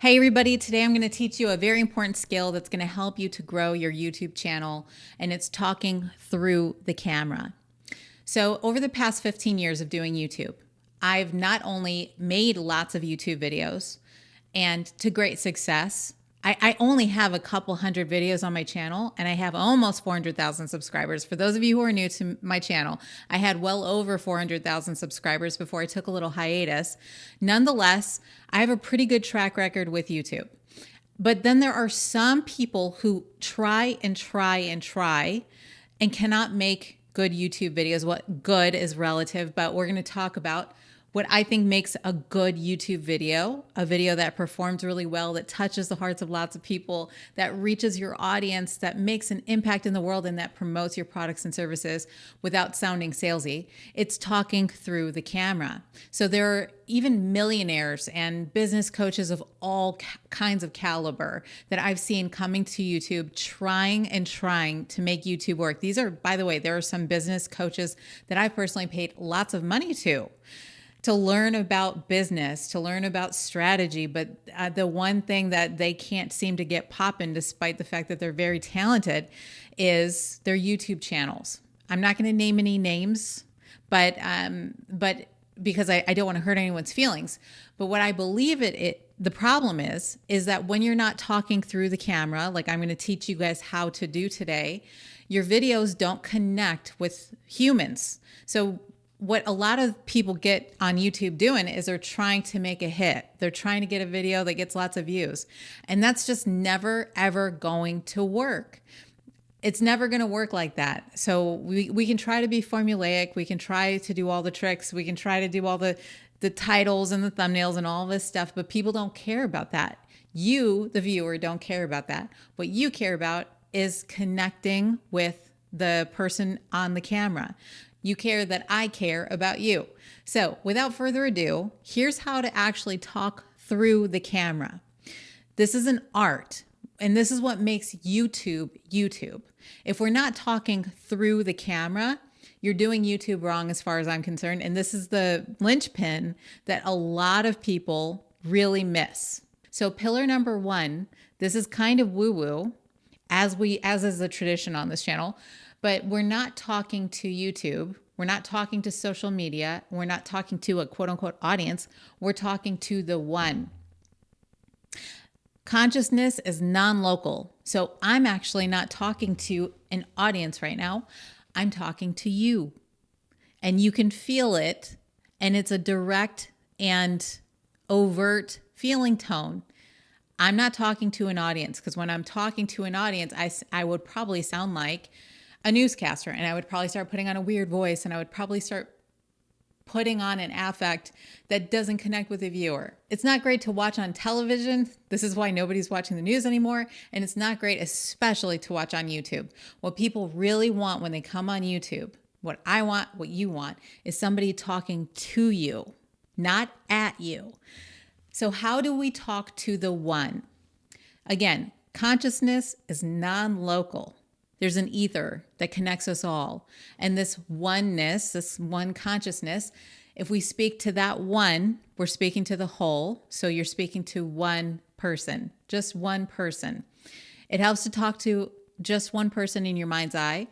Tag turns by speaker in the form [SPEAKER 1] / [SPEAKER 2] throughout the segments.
[SPEAKER 1] Hey everybody, today I'm going to teach you a very important skill that's going to help you to grow your YouTube channel, and it's talking through the camera. So over the past 15 years of doing YouTube, I've not only made lots of YouTube videos and to great success. I only have a couple hundred videos on my channel and I have almost 400,000 subscribers. For those of you who are new to my channel, I had well over 400,000 subscribers before I took a little hiatus. Nonetheless, I have a pretty good track record with YouTube. But then there are some people who try and try and try and cannot make good YouTube videos. What good is relative, but we're going to talk about what I think makes a good YouTube video, a video that performs really well, that touches the hearts of lots of people, that reaches your audience, that makes an impact in the world, and that promotes your products and services without sounding salesy. It's talking through the camera. So there are even millionaires and business coaches of all kinds of caliber that I've seen coming to YouTube, trying and trying to make YouTube work. These are, by the way, there are some business coaches that I've personally paid lots of money to learn about business, to learn about strategy. But the one thing that they can't seem to get popping, despite the fact that they're very talented, is their YouTube channels. I'm not going to name any names, but because I don't want to hurt anyone's feelings. But what I believe the problem is that when you're not talking through the camera, like I'm going to teach you guys how to do today, your videos don't connect with humans. So what a lot of people get on YouTube doing is they're trying to make a hit. They're trying to get a video that gets lots of views. And that's just never, ever going to work. It's never going to work like that. So we can try to be formulaic. We can try to do all the tricks. We can try to do all the titles and the thumbnails and all this stuff, but people don't care about that. You, the viewer, don't care about that. What you care about is connecting with the person on the camera. You care that I care about you. So without further ado, here's how to actually talk through the camera. This is an art, and this is what makes YouTube YouTube. If we're not talking through the camera, you're doing YouTube wrong as far as I'm concerned. And this is the linchpin that a lot of people really miss. So pillar number one, this is kind of woo-woo, as is the tradition on this channel. But we're not talking to YouTube. We're not talking to social media. We're not talking to a quote unquote audience. We're talking to the one. Consciousness is non-local. So I'm actually not talking to an audience right now. I'm talking to you. And you can feel it. And it's a direct and overt feeling tone. I'm not talking to an audience, because when I'm talking to an audience, I would probably sound like a newscaster, and I would probably start putting on a weird voice, and I would probably start putting on an affect that doesn't connect with the viewer. It's not great to watch on television. This is why nobody's watching the news anymore. And it's not great, especially to watch on YouTube. What people really want when they come on YouTube, what I want, what you want, is somebody talking to you, not at you. So how do we talk to the one? Again, consciousness is non-local. There's an ether that connects us all. And this oneness, this one consciousness, if we speak to that one, we're speaking to the whole. So you're speaking to one person, just one person. It helps to talk to just one person in your mind's eye.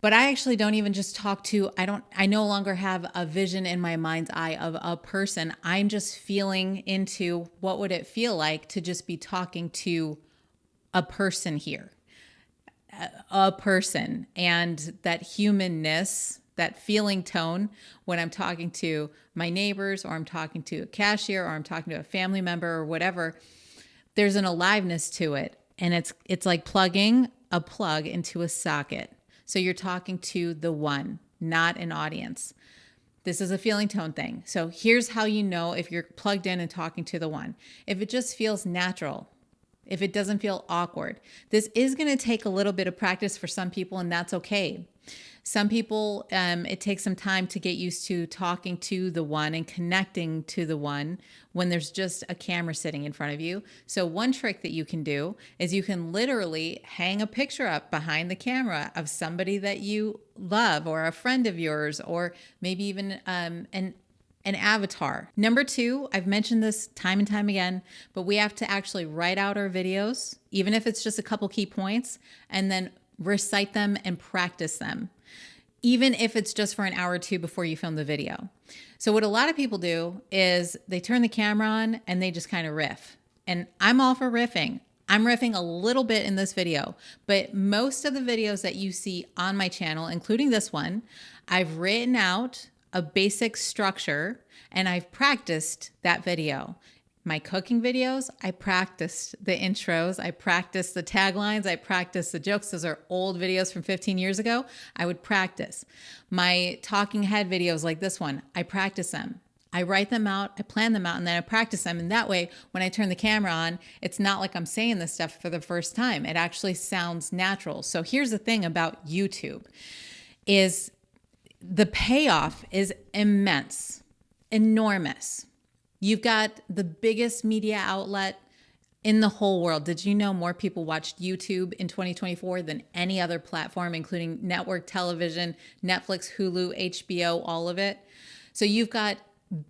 [SPEAKER 1] But I actually don't even just talk to, I no longer have a vision in my mind's eye of a person. I'm just feeling into what would it feel like to just be talking to a person here. A person, and that humanness, that feeling tone when I'm talking to my neighbors, or I'm talking to a cashier, or I'm talking to a family member, or whatever, there's an aliveness to it. And it's like plugging a plug into a socket. So you're talking to the one, not an audience. This is a feeling tone thing. So here's how you know if you're plugged in and talking to the one. If it just feels natural, if it doesn't feel awkward. This is going to take a little bit of practice for some people, and that's okay. Some people, it takes some time to get used to talking to the one and connecting to the one when there's just a camera sitting in front of you. So one trick that you can do is you can literally hang a picture up behind the camera of somebody that you love, or a friend of yours, or maybe even an an avatar. Number two, I've mentioned this time and time again, but we have to actually write out our videos, even if it's just a couple key points, and then recite them and practice them, even if it's just for an hour or two before you film the video. So what a lot of people do is they turn the camera on and they just kind of riff. And I'm all for riffing. I'm riffing a little bit in this video, but most of the videos that you see on my channel, including this one, I've written out a basic structure and I've practiced that video. My cooking videos, I practiced the intros, I practiced the taglines, I practiced the jokes. Those are old videos from 15 years ago. I would practice. My talking head videos like this one, I practice them. I write them out, I plan them out, and then I practice them. And that way, when I turn the camera on, it's not like I'm saying this stuff for the first time. It actually sounds natural. So here's the thing about YouTube is the payoff is immense, enormous. You've got the biggest media outlet in the whole world. Did you know more people watched YouTube in 2024 than any other platform, including network television, Netflix, Hulu, HBO, all of it? So you've got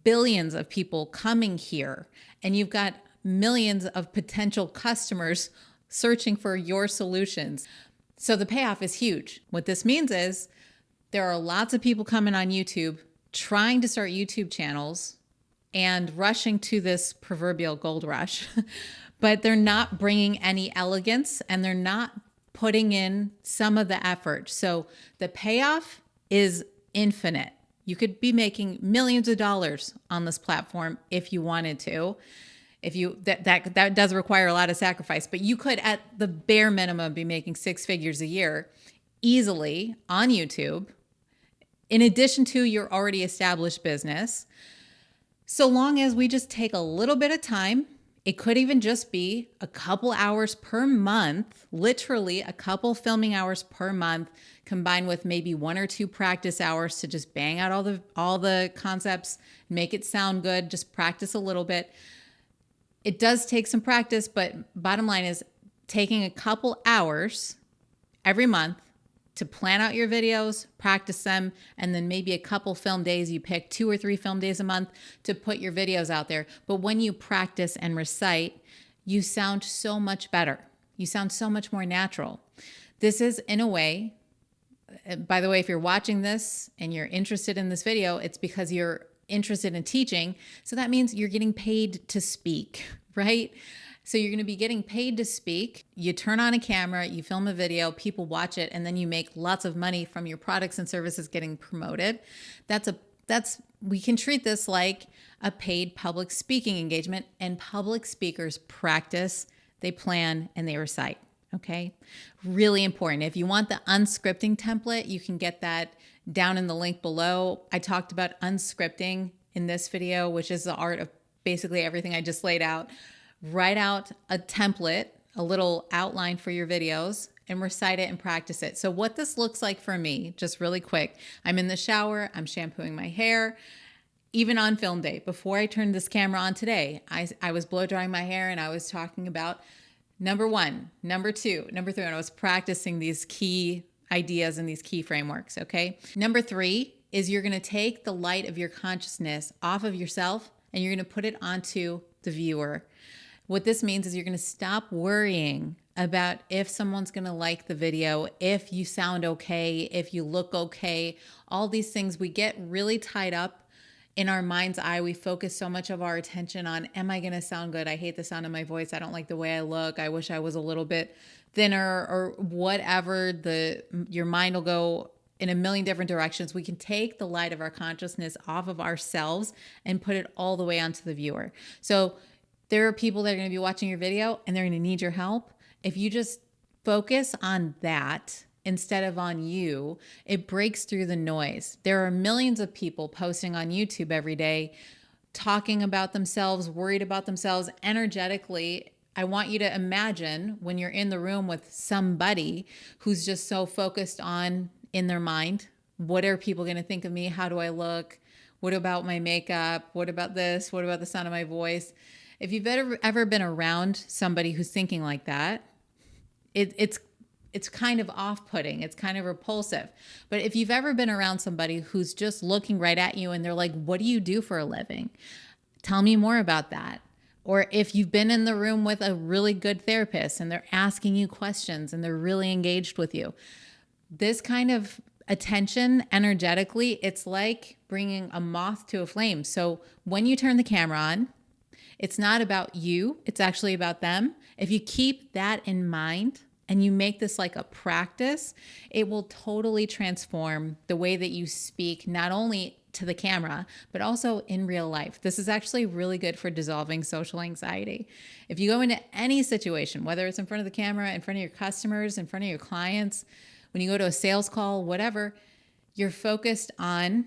[SPEAKER 1] billions of people coming here, and you've got millions of potential customers searching for your solutions. So the payoff is huge. What this means is there are lots of people coming on YouTube trying to start YouTube channels and rushing to this proverbial gold rush, but they're not bringing any elegance and they're not putting in some of the effort. So the payoff is infinite. You could be making millions of dollars on this platform if you wanted to. If you that does require a lot of sacrifice, but you could at the bare minimum be making six figures a year easily on YouTube, in addition to your already established business, so long as we just take a little bit of time. It could even just be a couple hours per month, literally a couple filming hours per month, combined with maybe one or two practice hours to just bang out all the concepts, make it sound good, just practice a little bit. It does take some practice, but bottom line is taking a couple hours every month to plan out your videos, practice them, and then maybe a couple film days. You pick 2 or 3 film days a month to put your videos out there. But when you practice and recite, you sound so much better. You sound so much more natural. This is, in a way, by the way, if you're watching this and you're interested in this video, it's because you're interested in teaching. So that means you're getting paid to speak, right? So you're going to be getting paid to speak. You turn on a camera, you film a video, people watch it, and then you make lots of money from your products and services getting promoted. We can treat this like a paid public speaking engagement, and public speakers practice, they plan, and they recite. Okay. Really important. If you want the unscripting template, you can get that down in the link below. I talked about unscripting in this video, which is the art of basically everything I just laid out. Write out a template, a little outline for your videos, and recite it and practice it. So what this looks like for me, just really quick, I'm in the shower, I'm shampooing my hair. Even on film day, before I turned this camera on today, I was blow drying my hair and I was talking about number 1, number 2, number 3, and I was practicing these key ideas and these key frameworks, okay? Number 3 is you're gonna take the light of your consciousness off of yourself and you're gonna put it onto the viewer. What this means is you're gonna stop worrying about if someone's gonna like the video, if you sound okay, if you look okay, all these things. We get really tied up in our mind's eye. We focus so much of our attention on, am I gonna sound good? I hate the sound of my voice. I don't like the way I look. I wish I was a little bit thinner, or whatever. Your mind will go in a million different directions. We can take the light of our consciousness off of ourselves and put it all the way onto the viewer. So there are people that are going to be watching your video and they're going to need your help. If you just focus on that instead of on you, it breaks through the noise. There are millions of people posting on YouTube every day, talking about themselves, worried about themselves energetically. I want you to imagine when you're in the room with somebody who's just so focused on, in their mind, what are people going to think of me? How do I look? What about my makeup? What about this? What about the sound of my voice? If you've ever been around somebody who's thinking like that, it's it's kind of off-putting. It's kind of repulsive. But if you've ever been around somebody who's just looking right at you and they're like, what do you do for a living? Tell me more about that. Or if you've been in the room with a really good therapist and they're asking you questions and they're really engaged with you, this kind of attention energetically, it's like bringing a moth to a flame. So when you turn the camera on, it's not about you, it's actually about them. If you keep that in mind and you make this like a practice, it will totally transform the way that you speak, not only to the camera, but also in real life. This is actually really good for dissolving social anxiety. If you go into any situation, whether it's in front of the camera, in front of your customers, in front of your clients, when you go to a sales call, whatever, you're focused on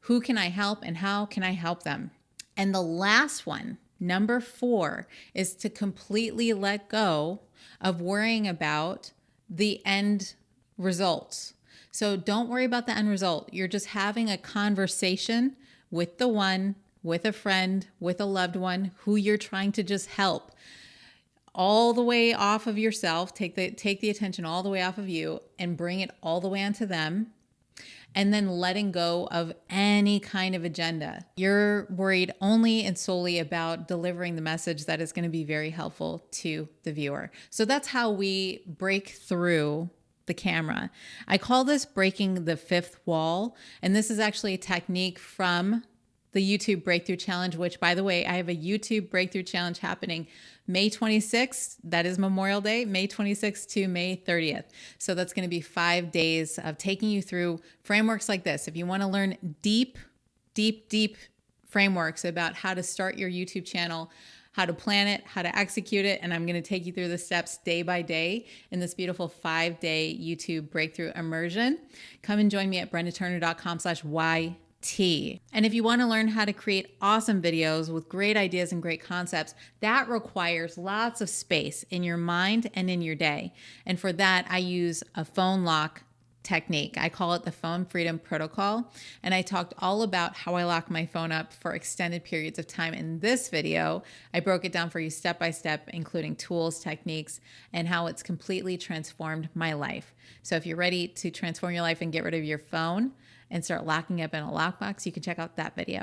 [SPEAKER 1] who can I help and how can I help them. And the last one, number 4, is to completely let go of worrying about the end results. So don't worry about the end result. You're just having a conversation with the one, with a friend, with a loved one who you're trying to just help. All the way off of yourself, take the attention all the way off of you and bring it all the way onto them. And then letting go of any kind of agenda. You're worried only and solely about delivering the message that is going to be very helpful to the viewer. So that's how we break through the camera. I call this breaking the 5th wall. And this is actually a technique from the YouTube Breakthrough Challenge, which, by the way, I have a YouTube Breakthrough Challenge happening May 26th. That is Memorial Day, May 26th to May 30th. So that's going to be 5 days of taking you through frameworks like this. If you want to learn deep frameworks about how to start your YouTube channel, how to plan it, how to execute it, and I'm going to take you through the steps day by day in this beautiful 5-day YouTube Breakthrough Immersion. Come and join me at brendaturner.com/YT. And if you want to learn how to create awesome videos with great ideas and great concepts, that requires lots of space in your mind and in your day. And for that, I use a phone lock technique. I call it the Phone Freedom Protocol. And I talked all about how I lock my phone up for extended periods of time in this video. I broke it down for you step by step, including tools, techniques, and how it's completely transformed my life. So if you're ready to transform your life and get rid of your phone and start locking up in a lockbox, you can check out that video.